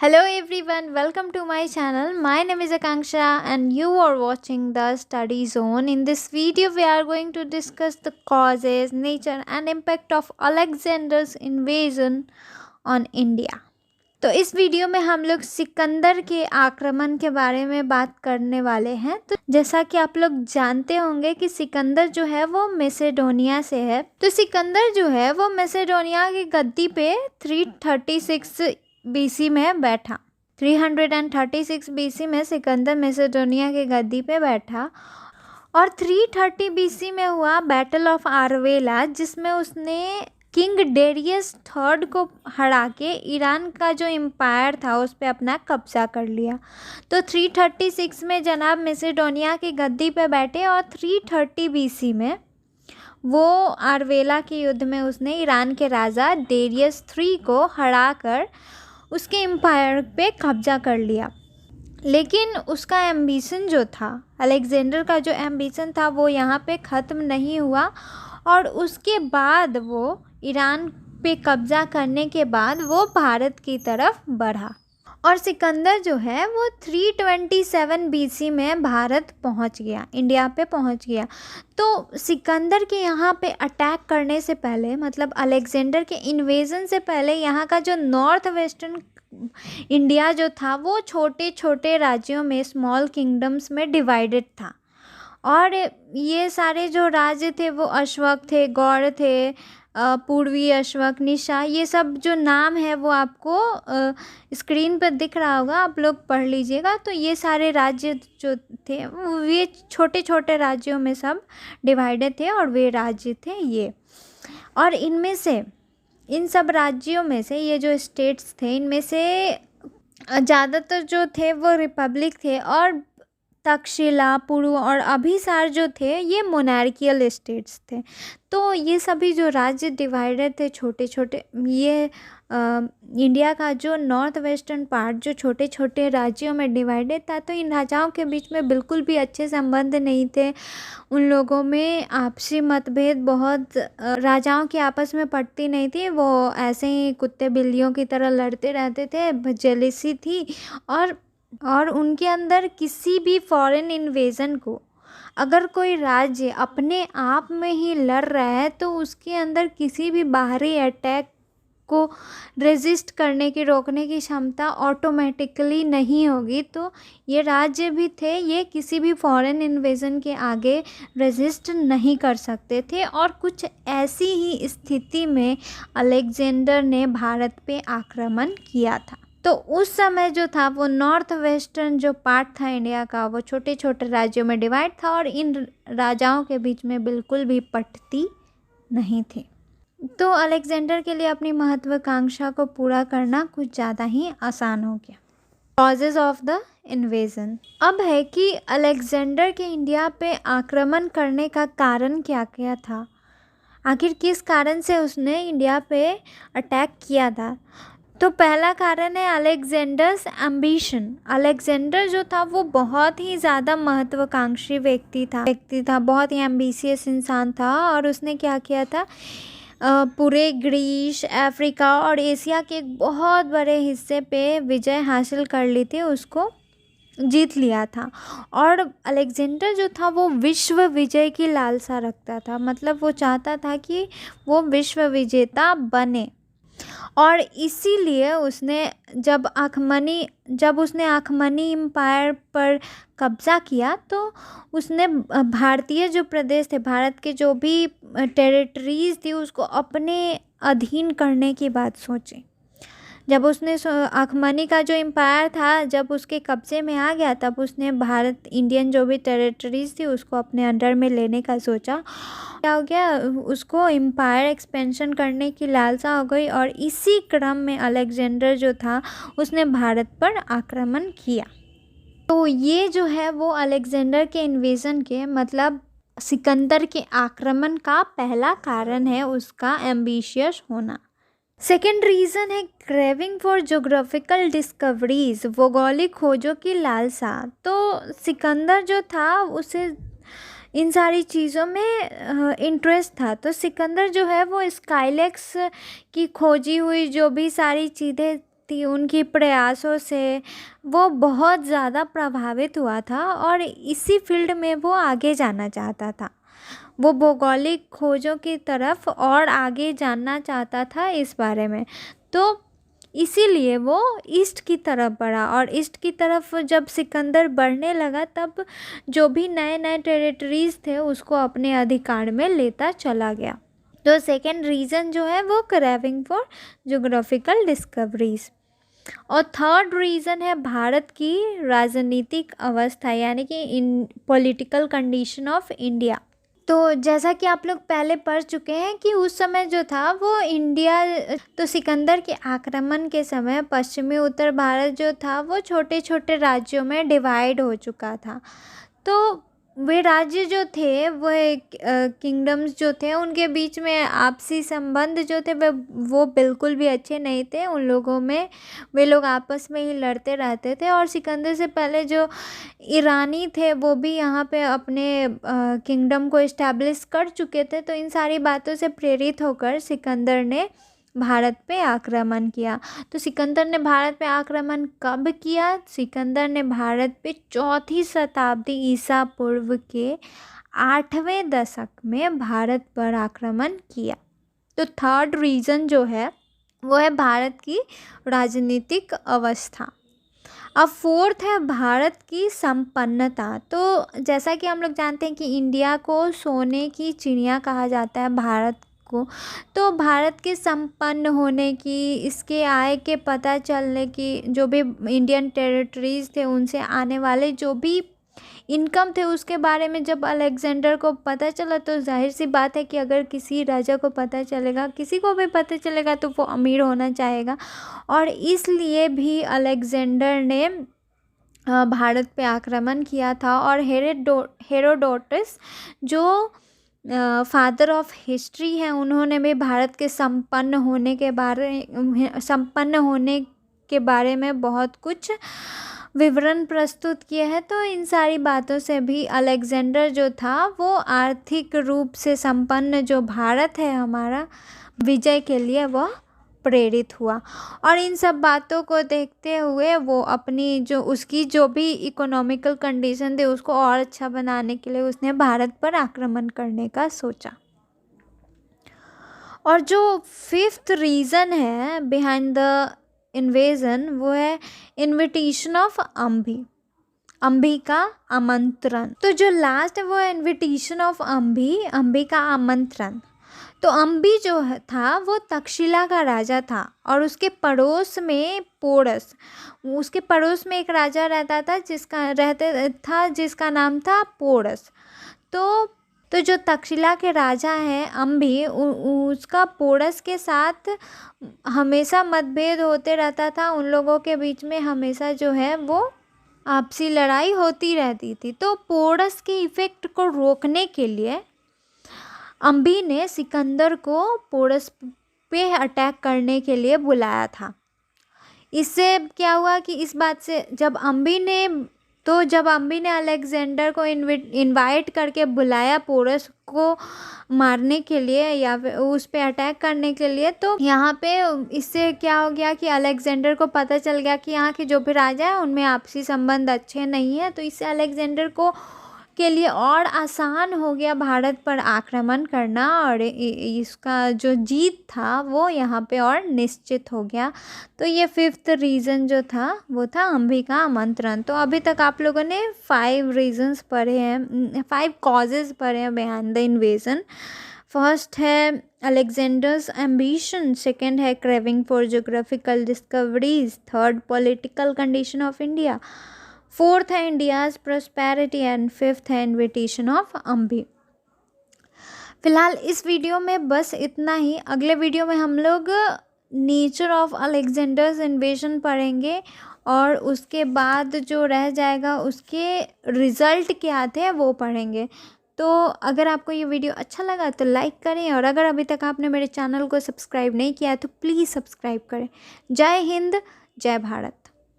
Hello everyone, welcome to my channel. My name is Akanksha and you are watching the Study Zone. In this video, we are going to discuss the causes, nature and impact of Alexander's invasion on India. तो इस video में हम लोग सिकंदर के आक्रमण के बारे में बात करने वाले हैं। तो जैसा कि आप लोग जानते होंगे कि सिकंदर जो है वो मैसेडोनिया से है। तो सिकंदर जो है वो मैसेडोनिया की गद्दी पे 336 बीसी में बैठा। 336 बीसी में सिकंदर मैसेडोनिया की गद्दी पे बैठा और 330 बीसी में हुआ बैटल ऑफ आरवेला, जिसमें उसने किंग डेरियस थर्ड को हरा के ईरान का जो एम्पायर था उस पर अपना कब्जा कर लिया। तो 336 में जनाब मैसेडोनिया की गद्दी पे बैठे और 330 बीसी में वो आरवेला के युद्ध में उसने ईरान के राजा डेरियस थ्री को हराकर उसके एम्पायर पे कब्जा कर लिया। लेकिन उसका एम्बिशन जो था, अलेक्जेंडर का जो एम्बिशन था, वो यहाँ पे ख़त्म नहीं हुआ और उसके बाद वो ईरान पे कब्जा करने के बाद वो भारत की तरफ बढ़ा और सिकंदर जो है वो 327 बीसी में भारत पहुंच गया, इंडिया पे पहुंच गया। तो सिकंदर के यहाँ पे अटैक करने से पहले, मतलब अलेक्जेंडर के इन्वेजन से पहले, यहाँ का जो नॉर्थ वेस्टर्न इंडिया जो था वो छोटे छोटे राज्यों में, स्मॉल किंगडम्स में डिवाइडेड था। और ये सारे जो राज्य थे वो अश्वक थे, गौड़ थे, पूर्वी अश्वक, निशा, ये सब जो नाम है वो आपको स्क्रीन पर दिख रहा होगा, आप लोग पढ़ लीजिएगा। तो ये सारे राज्य जो थे ये छोटे छोटे राज्यों में सब डिवाइडेड थे और वे राज्य थे ये। और इनमें से, इन सब राज्यों में से, ये जो स्टेट्स थे इनमें से ज़्यादातर जो थे वो रिपब्लिक थे और तक्षशिला, पुरु और अभिसार जो थे ये मोनार्कियल स्टेट्स थे। तो ये सभी जो राज्य डिवाइडेड थे छोटे छोटे, ये इंडिया का जो नॉर्थ वेस्टर्न पार्ट जो छोटे छोटे राज्यों में डिवाइडेड था, तो इन राजाओं के बीच में बिल्कुल भी अच्छे संबंध नहीं थे। उन लोगों में आपसी मतभेद बहुत, राजाओं की आपस में पटती नहीं थी, वो ऐसे ही कुत्ते बिल्लियों की तरह लड़ते रहते थे, जेलिसी थी। और उनके अंदर किसी भी फॉरेन इन्वेजन को, अगर कोई राज्य अपने आप में ही लड़ रहा है तो उसके अंदर किसी भी बाहरी अटैक को रेजिस्ट करने की, रोकने की क्षमता ऑटोमेटिकली नहीं होगी। तो ये राज्य भी थे, ये किसी भी फॉरेन इन्वेजन के आगे रेजिस्ट नहीं कर सकते थे। और कुछ ऐसी ही स्थिति में अलेक्जेंडर ने भारत पे आक्रमण किया था। तो उस समय जो था वो नॉर्थ वेस्टर्न जो पार्ट था इंडिया का वो छोटे छोटे राज्यों में डिवाइड था और इन राजाओं के बीच में बिल्कुल भी पटती नहीं थी। तो अलेक्जेंडर के लिए अपनी महत्वाकांक्षा को पूरा करना कुछ ज़्यादा ही आसान हो गया। Causes of the invasion. अब है कि अलेक्जेंडर के इंडिया पे आक्रमण करने का कारण क्या क्या था, आखिर किस कारण से उसने इंडिया पे अटैक किया था। तो पहला कारण है अलेक्जेंडर्स एम्बिशन। अलेक्जेंडर जो था वो बहुत ही ज़्यादा महत्वाकांक्षी व्यक्ति था, बहुत ही एम्बिशियस इंसान था। और उसने क्या किया था, पूरे ग्रीस, अफ्रीका और एशिया के एक बहुत बड़े हिस्से पे विजय हासिल कर ली थी, उसको जीत लिया था। और अलेक्जेंडर जो था वो विश्व विजय की लालसा रखता था, मतलब वो चाहता था कि वो विश्व विजेता बने। और इसीलिए उसने जब उसने आखमनी एम्पायर पर कब्ज़ा किया तो उसने भारतीय जो प्रदेश थे, भारत के जो भी टेरिटरीज़ थी, उसको अपने अधीन करने की बात सोची। जब उसने आखमनी का जो एम्पायर था जब उसके कब्ज़े में आ गया, तब उसने भारत, इंडियन जो भी टेरिटरीज़ थी उसको अपने अंडर में लेने का सोचा। क्या हो गया, उसको एम्पायर एक्सपेंशन करने की लालसा हो गई और इसी क्रम में अलेक्जेंडर जो था उसने भारत पर आक्रमण किया। तो ये जो है वो अलेक्जेंडर के इन्वेजन के, मतलब सिकंदर के आक्रमण का पहला कारण है, उसका एम्बिशियस होना। सेकेंड रीज़न है क्रेविंग फॉर जोग्राफिकल डिस्कवरीज, भौगोलिक खोजों की लालसा। तो सिकंदर जो था उसे इन सारी चीज़ों में इंटरेस्ट था। तो सिकंदर जो है वो स्काईलैक्स की खोजी हुई जो भी सारी थी, उनकी प्रयासों से वो बहुत ज़्यादा प्रभावित हुआ था और इसी फील्ड में वो आगे जाना चाहता था। वो भौगोलिक खोजों की तरफ और आगे जानना चाहता था इस बारे में। तो इसीलिए वो ईस्ट की तरफ बढ़ा और ईस्ट की तरफ जब सिकंदर बढ़ने लगा तब जो भी नए नए टेरिटरीज़ थे उसको अपने अधिकार में लेता चला गया। तो सेकेंड रीज़न जो है वो क्रेविंग फॉर ज्योग्राफिकल डिस्कवरीज। और थर्ड रीज़न है भारत की राजनीतिक अवस्था, यानी कि इन पॉलिटिकल कंडीशन ऑफ इंडिया। तो जैसा कि आप लोग पहले पढ़ चुके हैं कि उस समय जो था वो इंडिया, तो सिकंदर के आक्रमण के समय पश्चिमी उत्तर भारत जो था वो छोटे छोटे राज्यों में डिवाइड हो चुका था। तो वे राज्य जो थे वो किंगडम्स जो थे उनके बीच में आपसी संबंध जो थे वो बिल्कुल भी अच्छे नहीं थे उन लोगों में। वे लोग आपस में ही लड़ते रहते थे और सिकंदर से पहले जो ईरानी थे वो भी यहाँ पे अपने किंगडम को इस्टेब्लिश कर चुके थे। तो इन सारी बातों से प्रेरित होकर सिकंदर ने भारत पे आक्रमण किया। तो सिकंदर ने भारत पे आक्रमण कब किया? सिकंदर ने भारत पे 4वीं शताब्दी ईसा पूर्व के 8वें दशक में भारत पर आक्रमण किया। तो थर्ड रीज़न जो है वो है भारत की राजनीतिक अवस्था। अब फोर्थ है भारत की संपन्नता। तो जैसा कि हम लोग जानते हैं कि इंडिया को सोने की चिड़िया कहा जाता है भारत को। तो भारत के संपन्न होने की, इसके आय के पता चलने की, जो भी इंडियन टेरिटरीज़ थे उनसे आने वाले जो भी इनकम थे उसके बारे में जब अलेक्जेंडर को पता चला तो जाहिर सी बात है कि अगर किसी राजा को पता चलेगा, किसी को भी पता चलेगा तो वो अमीर होना चाहेगा। और इसलिए भी अलेक्जेंडर ने भारत पे आक्रमण किया था। और हेरोडोटस जो फादर ऑफ हिस्ट्री हैं उन्होंने भी भारत के संपन्न होने के बारे में बहुत कुछ विवरण प्रस्तुत किया है। तो इन सारी बातों से भी अलेक्जेंडर जो था वो आर्थिक रूप से संपन्न जो भारत है हमारा, विजय के लिए वह प्रेरित हुआ। और इन सब बातों को देखते हुए वो अपनी उसकी जो भी इकोनॉमिकल कंडीशन थी उसको और अच्छा बनाने के लिए उसने भारत पर आक्रमण करने का सोचा। और जो फिफ्थ रीज़न है बिहाइंड द इन्वेजन वो है इनविटेशन ऑफ अंबी का आमंत्रण। तो जो लास्ट है वो है इनविटेशन ऑफ अंबी का आमंत्रण। तो अंबी जो था वो तक्षशिला का राजा था और उसके पड़ोस में पोरस, उसके पड़ोस में एक राजा जिसका नाम था पोरस। तो जो तक्षशिला के राजा हैं अंबी, उसका पोरस के साथ हमेशा मतभेद होते रहता था। उन लोगों के बीच में हमेशा जो है वो आपसी लड़ाई होती रहती थी। तो पोरस के इफ़ेक्ट को रोकने के लिए अंबी ने सिकंदर को पोरस पे अटैक करने के लिए बुलाया था। इससे क्या हुआ कि इस बात से जब अंबी ने अलेक्जेंडर को इनवाइट करके बुलाया पोरस को मारने के लिए या फिर उस पे अटैक करने के लिए, तो यहाँ पे इससे क्या हो गया कि अलेक्जेंडर को पता चल गया कि यहाँ के जो भी राजा है उनमें आपसी संबंध अच्छे नहीं है। तो इससे अलेक्जेंडर के लिए और आसान हो गया भारत पर आक्रमण करना और इसका जो जीत था वो यहाँ पे और निश्चित हो गया। तो ये फिफ्थ रीज़न जो था वो था अंबी का आमंत्रण। तो अभी तक आप लोगों ने 5 रीजन्स पढ़े हैं, 5 कॉजेज़ पढ़े हैं बिहाइंड द इन्वेजन। फर्स्ट है अलेक्जेंडर्स एम्बिशन, सेकेंड है craving for geographical discoveries, third political condition of India, fourth है इंडियाज़ प्रॉस्पेरिटी एंड फिफ्थ है इन्विटेशन ऑफ अंबी। फिलहाल इस वीडियो में बस इतना ही। अगले वीडियो में हम लोग नेचर ऑफ अलेक्जेंडर्स इन्वेजन पढ़ेंगे और उसके बाद जो रह जाएगा उसके रिज़ल्ट क्या थे वो पढ़ेंगे। तो अगर आपको ये वीडियो अच्छा लगा तो लाइक करें और अगर अभी तक आपने मेरे चैनल को सब्सक्राइब नहीं किया है तो प्लीज़ सब्सक्राइब करें। जय हिंद, जय भारत।